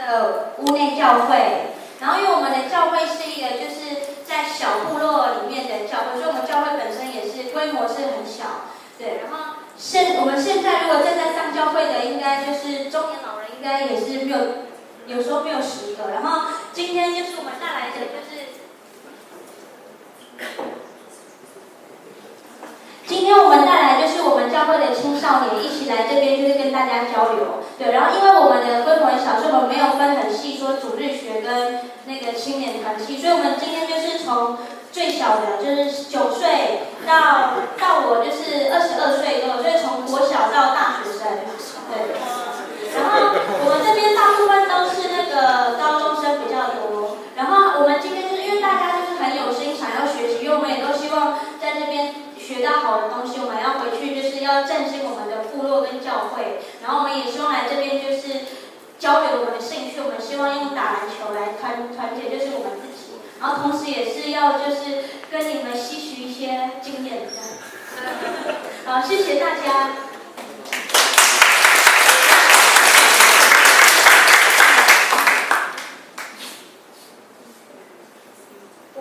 的屋内教会。然后因为我们的教会是一个就是在小部落里面的教会，所以我们教会本身也是规模是很小，对。然后我们现在如果正在上教会的，应该就是中年老人，应该也是没有，有时候没有10个。然后今天就是我们带来的就是今天我们带来就是我们教会的青少年一起来这边，就是跟大家交流。对，然后因为我们的规模很小，所以我们没有分很细，说主日学跟那个青年团契，所以我们今天就是从最小的就是9岁到我就是22岁都有，所以从国小到大学生，对。然后我们这边大部分都是那个高中生比较多。然后我们今天就是因为大家就是很有心想要学习，因为我们也都希望在这边学到好的东西，我们要回去就是要振兴我们的部落跟教会。然后我们也希望来这边就是交流我们的兴趣，我们希望用打篮球来团结就是我们自己，然后同时也是要就是跟你们吸取一些经验这样。好，谢谢大家。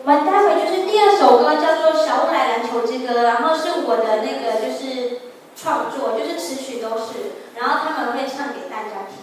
我们待会就是第2首歌叫做《小乌来篮球之歌》，然后是我的那个就是创作，就是词曲都是，然后他们会唱给大家听。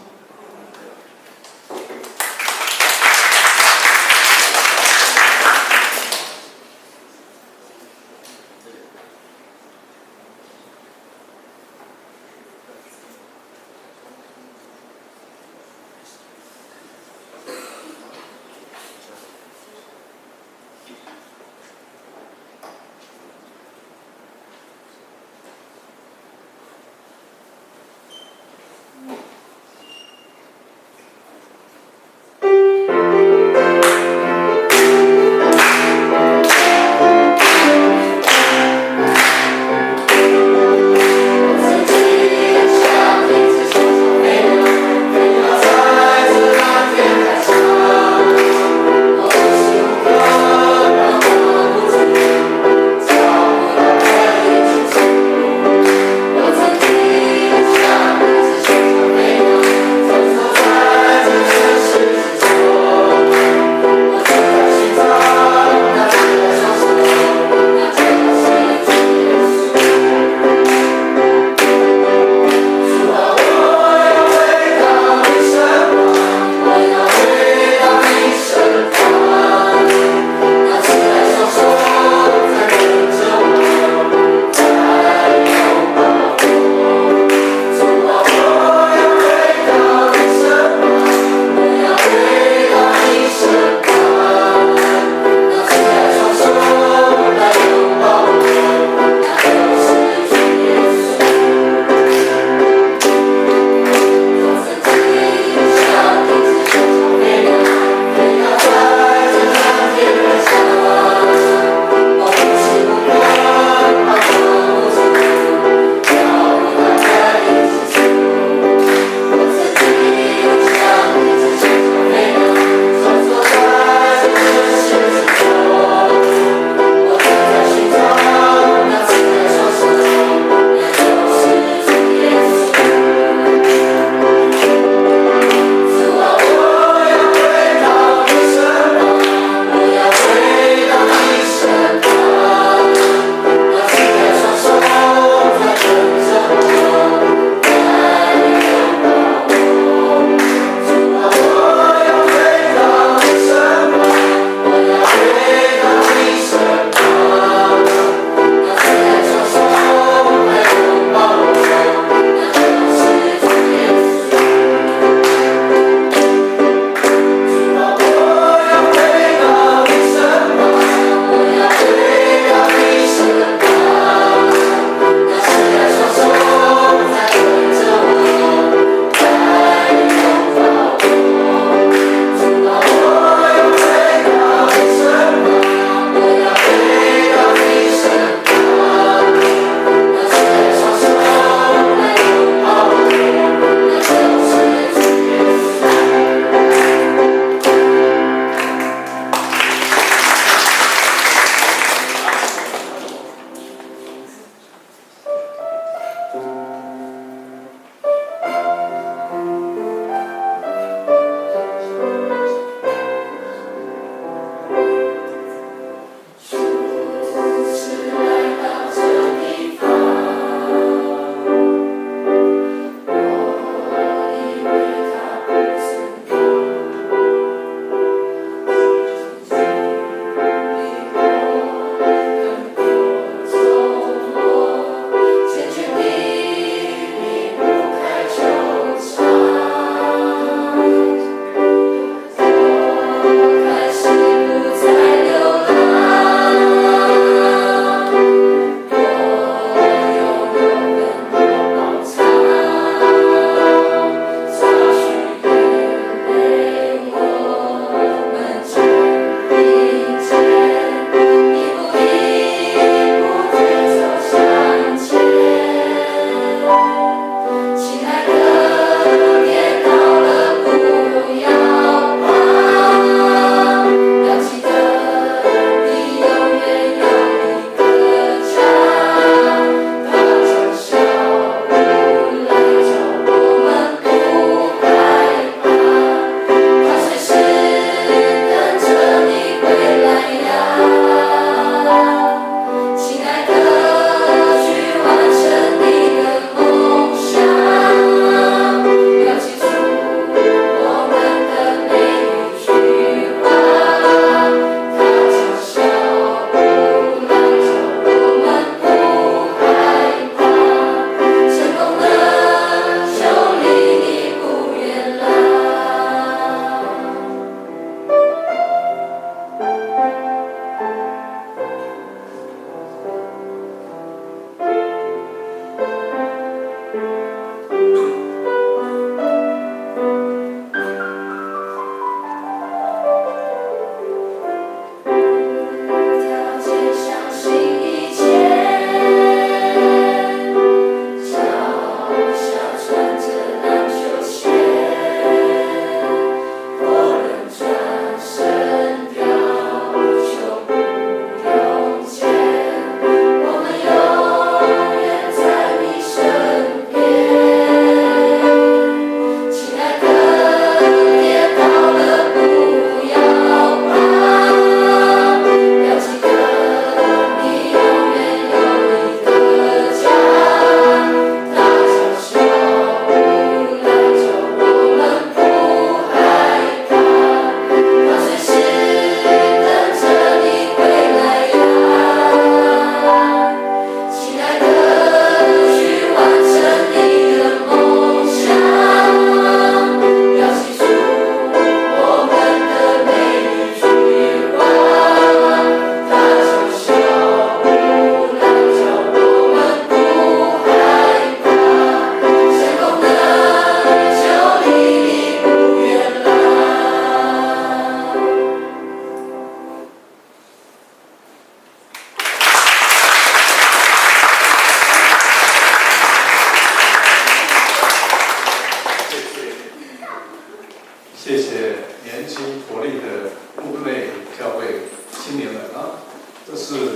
年轻活力的部内教会青年们啊，这是